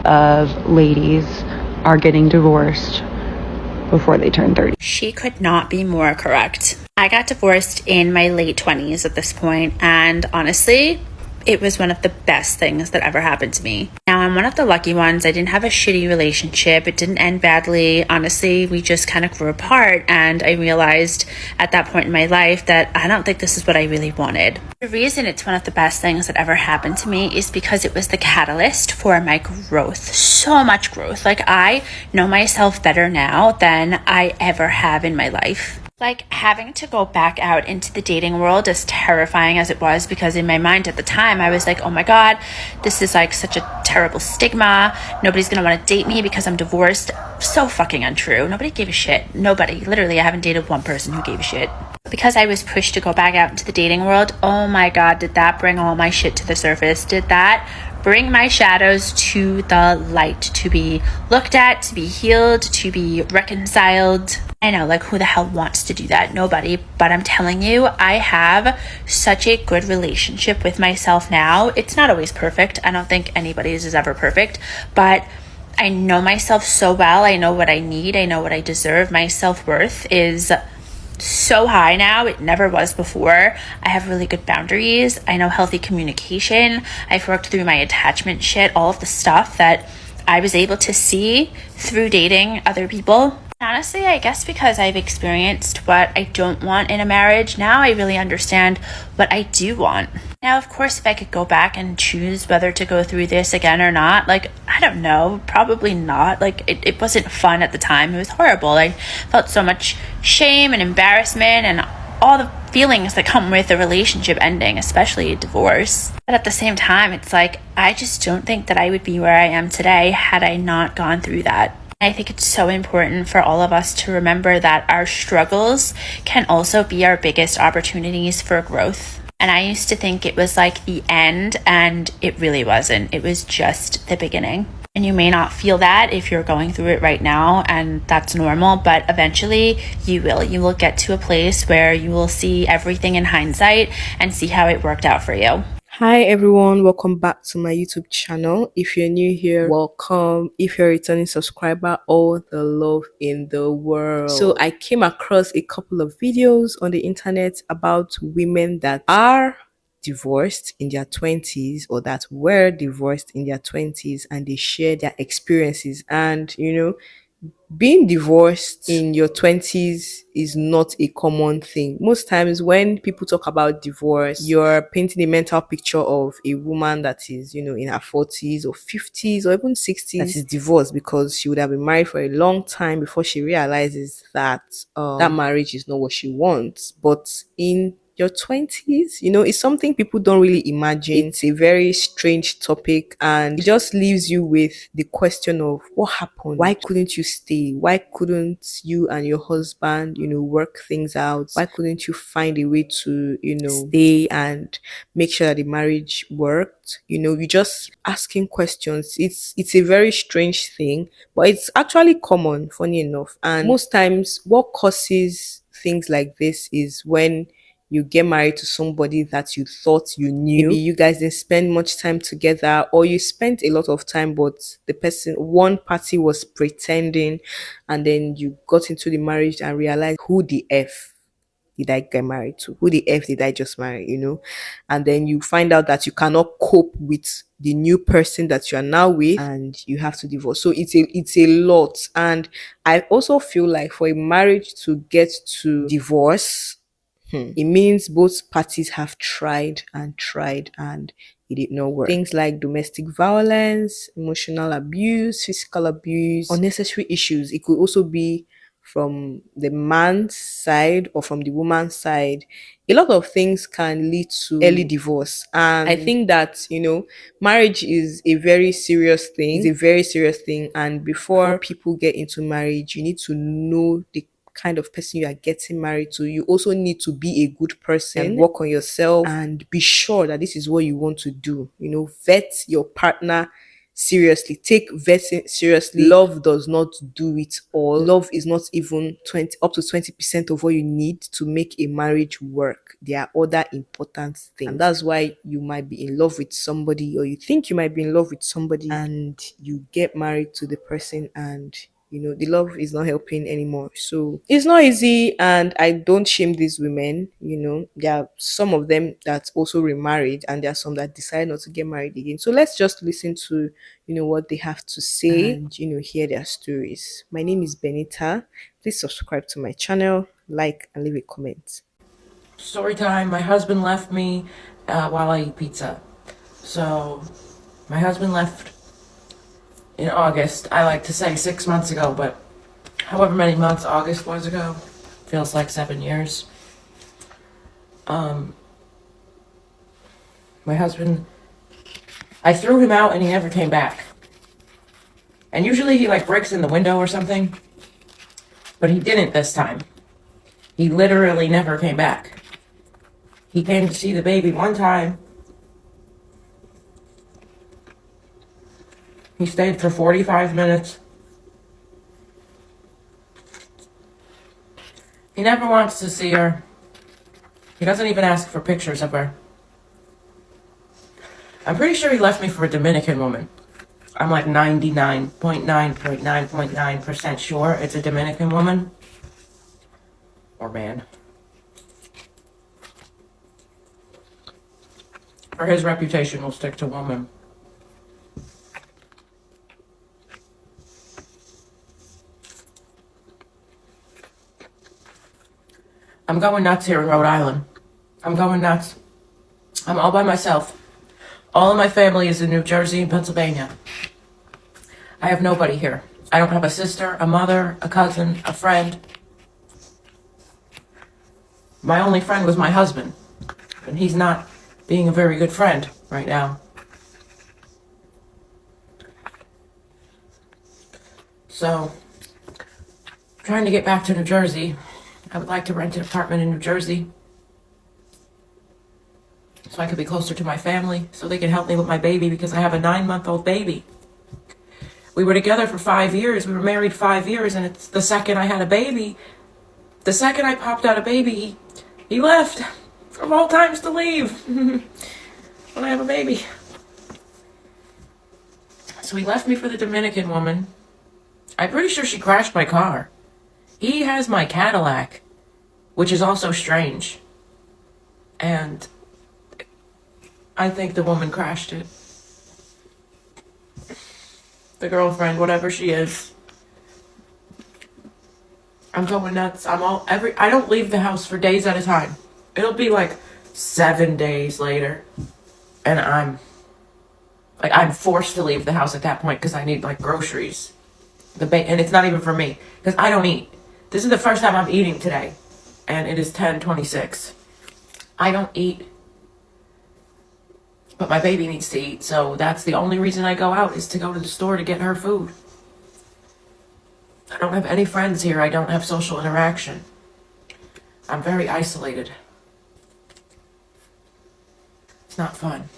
of ladies are getting divorced before they turn 30. She could not be more correct. I got divorced in my late 20s at this point, and honestly, it was one of the best things that ever happened to me. Now, I'm one of the lucky ones. I didn't have a shitty relationship. It didn't end badly. Honestly, we just kind of grew apart, and I realized at that point in my life that I don't think this is what I really wanted. The reason it's one of the best things that ever happened to me is because it was the catalyst for my growth. So much growth. Like, I know myself better now than I ever have in my life. Like, having to go back out into the dating world, as terrifying as it was, because in my mind at the time, I was like, oh my God, this is like such a terrible stigma. Nobody's gonna want to date me because I'm divorced. So fucking untrue. Nobody gave a shit. Nobody. Literally, I haven't dated one person who gave a shit. Because I was pushed to go back out into the dating world, oh my God, did that bring all my shit to the surface? Did that bring my shadows to the light, to be looked at, to be healed, to be reconciled? I know, like, who the hell wants to do that? Nobody. But I'm telling you, I have such a good relationship with myself now. It's not always perfect. I don't think anybody's is ever perfect, but I know myself so well. I know what I need. I know what I deserve. My self-worth is so high now. It never was before. I have really good boundaries. I know healthy communication. I've worked through my attachment shit, all of the stuff that I was able to see through dating other people. Honestly, I guess because I've experienced what I don't want in a marriage, now I really understand what I do want. Now, of course, if I could go back and choose whether to go through this again or not, like, I don't know, probably not. Like, it wasn't fun at the time. It was horrible. I felt so much shame and embarrassment and all the feelings that come with a relationship ending, especially a divorce. But at the same time, it's like, I just don't think that I would be where I am today had I not gone through that. I think it's so important for all of us to remember that our struggles can also be our biggest opportunities for growth. And I used to think it was like the end, and it really wasn't. It was just the beginning. And you may not feel that if you're going through it right now, and that's normal, but eventually you will. You will get to a place where you will see everything in hindsight and see how it worked out for you. Hi everyone, welcome back to my YouTube channel. If you're new here, welcome. If you're a returning subscriber, all the love in the world. So I came across a couple of videos on the internet about women that are divorced in their 20s or that were divorced in their 20s, and they share their experiences. And being divorced in your 20s is not a common thing. Most times when people talk about divorce, you're painting a mental picture of a woman that is, in her 40s or 50s or even 60s that is divorced because she would have been married for a long time before she realizes that that marriage is not what she wants. But in your 20s, it's something people don't really imagine. It's a very strange topic, and it just leaves you with the question of what happened. Why couldn't you stay? Why couldn't you and your husband, work things out? Why couldn't you find a way to, stay and make sure that the marriage worked? You just asking questions. It's a very strange thing, but it's actually common, funny enough. And most times what causes things like this is when you get married to somebody that you thought you knew. Maybe you guys didn't spend much time together, or you spent a lot of time, but one party was pretending, and then you got into the marriage and realized, who the F did I get married to? Who the F did I just marry? And then you find out that you cannot cope with the new person that you are now with, and you have to divorce. So it's a lot. And I also feel like for a marriage to get to divorce, it means both parties have tried and it did not work. Things like domestic violence, emotional abuse, physical abuse, unnecessary issues. It could also be from the man's side or from the woman's side. A lot of things can lead to early divorce. And I think that, marriage is a very serious thing. It's a very serious thing. And before people get into marriage, you need to know the kind of person you are getting married to. You also need to be a good person and work on yourself and be sure that this is what you want to do. Vet your partner seriously. Take vetting seriously. Love does not do it all. Love is not even 20 up to 20% of what you need to make a marriage work. There are other important things. And that's why you might be in love with somebody, or you think you might be in love with somebody, and you get married to the person, and the love is not helping anymore. So it's not easy, and I don't shame these women. There are some of them that also remarried, and there are some that decide not to get married again. So let's just listen to what they have to say, and hear their stories. My name is Benita. Please subscribe to my channel, like, and leave a comment. Story time. My husband left me while I eat pizza. So my husband left in August. I like to say 6 months ago, but however many months August was ago, feels like 7 years. My husband, I threw him out and he never came back. And usually he like breaks in the window or something, but he didn't this time. He literally never came back. He came to see the baby one time. He stayed for 45 minutes. He never wants to see her. He doesn't even ask for pictures of her. I'm pretty sure he left me for a Dominican woman. I'm like 99.9.9.9% sure it's a Dominican woman. Or man. For his reputation, we'll stick to woman. I'm going nuts here in Rhode Island. I'm going nuts. I'm all by myself. All of my family is in New Jersey and Pennsylvania. I have nobody here. I don't have a sister, a mother, a cousin, a friend. My only friend was my husband, and he's not being a very good friend right now. So, trying to get back to New Jersey. I would like to rent an apartment in New Jersey so I could be closer to my family, so they can help me with my baby, because I have a 9-month-old baby. We were together for 5 years. We were married 5 years, and it's the second I had a baby, the second I popped out a baby, he left. Of all times to leave. When I have a baby. So he left me for the Dominican woman. I'm pretty sure she crashed my car. He has my Cadillac, which is also strange. And I think the woman crashed it. The girlfriend, whatever she is. I'm going nuts. I don't leave the house for days at a time. It'll be like 7 days later, and I'm forced to leave the house at that point because I need like groceries. And it's not even for me because I don't eat. This is the first time I'm eating today, and it is 10:26. I don't eat, but my baby needs to eat, so that's the only reason I go out, is to go to the store to get her food. I don't have any friends here. I don't have social interaction. I'm very isolated. It's not fun.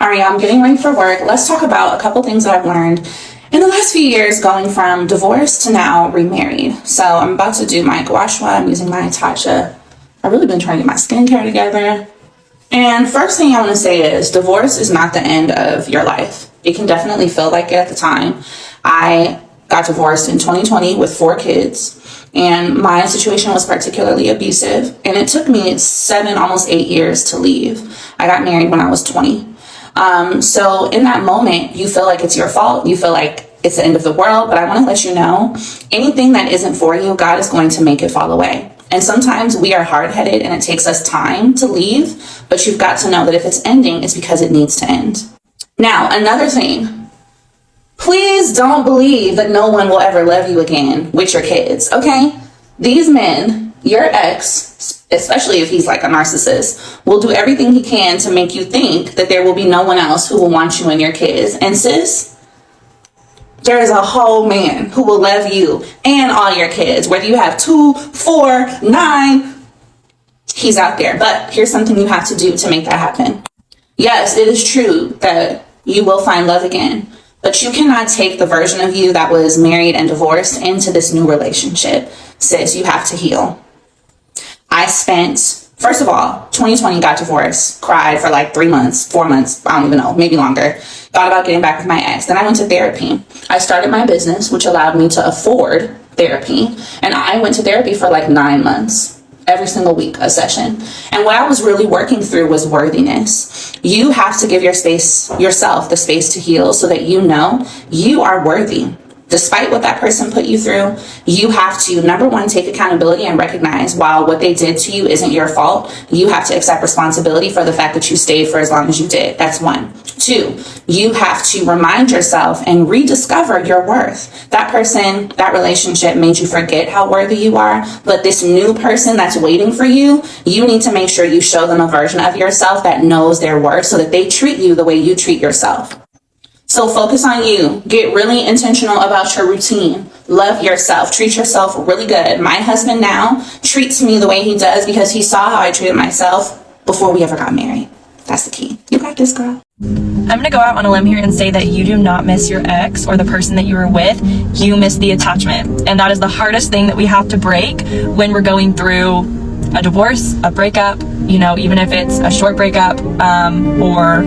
All right, I'm getting ready for work. Let's talk about a couple things that I've learned in the last few years, going from divorced to now remarried. So I'm about to do my gua sha. I'm using my Tasha. I've really been trying to get my skincare together. And first thing I want to say is divorce is not the end of your life. It can definitely feel like it at the time. I got divorced in 2020 with 4 kids, and my situation was particularly abusive, and it took me 7, almost 8 years to leave. I got married when I was 20. So in that moment, you feel like it's your fault. You feel like it's the end of the world, but I want to let you know, anything that isn't for you, God is going to make it fall away. And sometimes we are hard-headed and it takes us time to leave, but you've got to know that if it's ending, it's because it needs to end. Now, another thing, please don't believe that no one will ever love you again with your kids, okay? These men, your ex, especially if he's like a narcissist, will do everything he can to make you think that there will be no one else who will want you and your kids. And sis, there is a whole man who will love you and all your kids, whether you have 2, 4, 9, he's out there. But here's something you have to do to make that happen. Yes, it is true that you will find love again, But you cannot take the version of you that was married and divorced into this new relationship. Sis, you have to heal. I spent, first of all, 2020 got divorced, cried for like 3 months, 4 months, I don't even know, maybe longer. Thought about getting back with my ex. Then I went to therapy. I started my business, which allowed me to afford therapy. And I went to therapy for like 9 months. Every single week, a session. And what I was really working through was worthiness. You have to give yourself the space to heal so that you know you are worthy. Despite what that person put you through, you have to, number one, take accountability and recognize while what they did to you isn't your fault, you have to accept responsibility for the fact that you stayed for as long as you did. That's one. Two, you have to remind yourself and rediscover your worth. That person, that relationship made you forget how worthy you are, but this new person that's waiting for you, you need to make sure you show them a version of yourself that knows their worth so that they treat you the way you treat yourself. So focus on you. Get really intentional about your routine. Love yourself. Treat yourself really good. My husband now treats me the way he does because he saw how I treated myself before we ever got married. That's the key. You got this, girl. I'm going to go out on a limb here and say that you do not miss your ex or the person that you were with. You miss the attachment. And that is the hardest thing that we have to break when we're going through a divorce, a breakup, you know, even if it's a short breakup or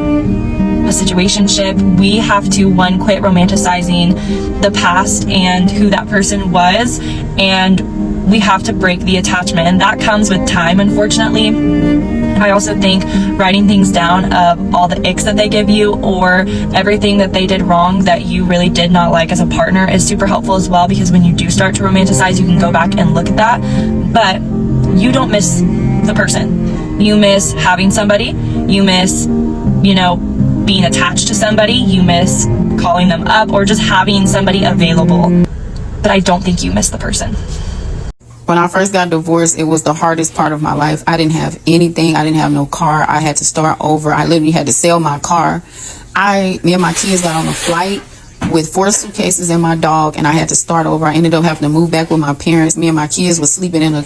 a situationship. We have to, one, quit romanticizing the past and who that person was, and we have to break the attachment, and that comes with time, unfortunately. I also think writing things down of all the icks that they give you or everything that they did wrong that you really did not like as a partner is super helpful as well, because when you do start to romanticize, you can go back and look at that. But you don't miss the person. You miss having somebody. You miss, you know, being attached to somebody. You miss calling them up or just having somebody available. But I don't think you miss the person. When I first got divorced, it was the hardest part of my life. I didn't have anything. I didn't have no car. I had to start over. I literally had to sell my car. Me and my kids got on a flight with 4 suitcases and my dog, and I had to start over. I ended up having to move back with my parents. Me and my kids were sleeping in a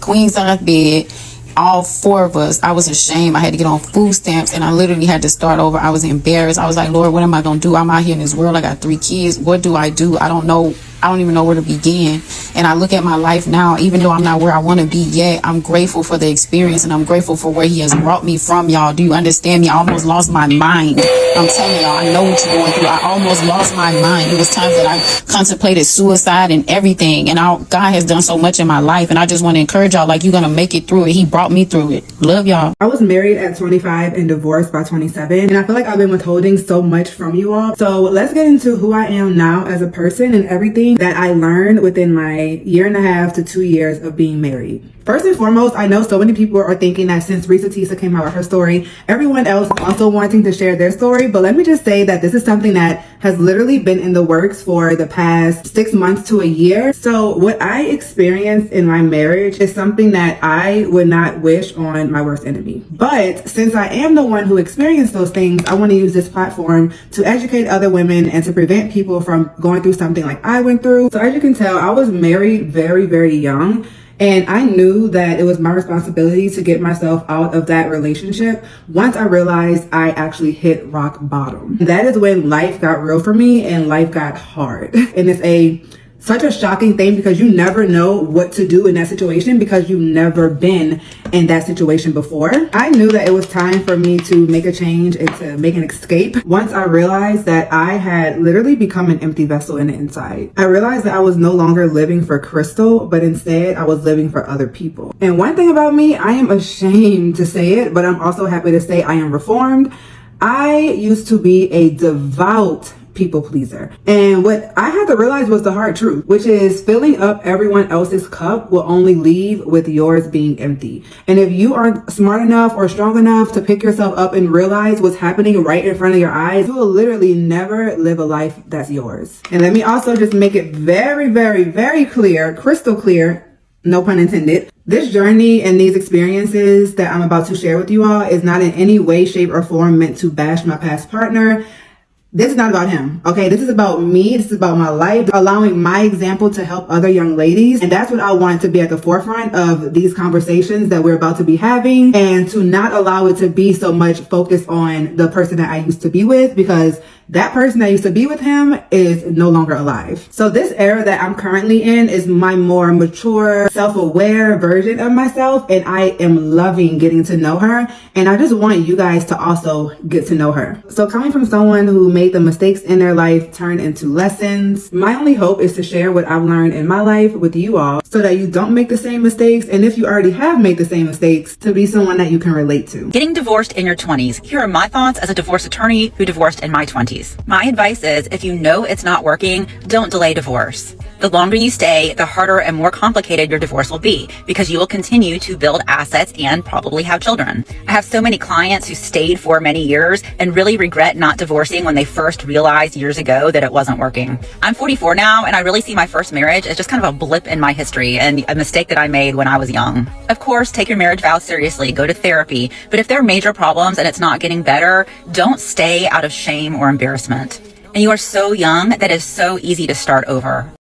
queen size bed. All 4 of us. I was ashamed. I had to get on food stamps, and I literally had to start over. I was embarrassed. I was like, Lord, what am I going to do? I'm out here in this world. I got 3 kids. What do I do? I don't know. I don't even know where to begin. And I look at my life now, even though I'm not where I want to be yet, I'm grateful for the experience, and I'm grateful for where he has brought me from, y'all. Do you understand me? I almost lost my mind. I'm telling y'all, I know what you're going through. I almost lost my mind. It was times that I contemplated suicide and everything. And God has done so much in my life. And I just want to encourage y'all, like, you're going to make it through it. He brought me through it. Love y'all. I was married at 25 and divorced by 27. And I feel like I've been withholding so much from you all. So let's get into who I am now as a person and everything that I learned within my 1.5 to 2 years of being married. First and foremost, I know so many people are thinking that since Risa Tisa came out with her story, everyone else is also wanting to share their story. But let me just say that this is something that has literally been in the works for the past 6 months to a year. So what I experienced in my marriage is something that I would not wish on my worst enemy. But since I am the one who experienced those things, I want to use this platform to educate other women and to prevent people from going through something like I went through. So as you can tell, I was married very, very young. And I knew that it was my responsibility to get myself out of that relationship once I realized I actually hit rock bottom. That is when life got real for me and life got hard. And it's such a shocking thing because you never know what to do in that situation because you've never been in that situation before. I knew that it was time for me to make a change and to make an escape once I realized that I had literally become an empty vessel in the inside. I realized that I was no longer living for Crystal, but instead I was living for other people. And one thing about me, I am ashamed to say it, but I'm also happy to say I am reformed. I used to be a devout people pleaser. And what I had to realize was the hard truth, which is filling up everyone else's cup will only leave with yours being empty. And if you aren't smart enough or strong enough to pick yourself up and realize what's happening right in front of your eyes, you will literally never live a life that's yours. And let me also just make it very, very, very clear, crystal clear, no pun intended. This journey and these experiences that I'm about to share with you all is not in any way, shape, or form meant to bash my past partner. This is not about him, okay? This is about me. This is about my life, allowing my example to help other young ladies. And that's what I wanted to be at the forefront of these conversations that we're about to be having, and to not allow it to be so much focused on the person that I used to be with, because that person that used to be with him is no longer alive. So this era that I'm currently in is my more mature, self-aware version of myself, and I am loving getting to know her, and I just want you guys to also get to know her. So coming from someone who made the mistakes in their life turn into lessons, my only hope is to share what I've learned in my life with you all so that you don't make the same mistakes, and if you already have made the same mistakes, to be someone that you can relate to. Getting divorced in your 20s. Here are my thoughts as a divorce attorney who divorced in my 20s. My advice is, if you know it's not working, don't delay divorce. The longer you stay, the harder and more complicated your divorce will be, because you will continue to build assets and probably have children. I have so many clients who stayed for many years and really regret not divorcing when they first realized years ago that it wasn't working. I'm 44 now, and I really see my first marriage as just kind of a blip in my history and a mistake that I made when I was young. Of course, take your marriage vows seriously, go to therapy, but if there are major problems and it's not getting better, don't stay out of shame or embarrassment. And you are so young that it's so easy to start over.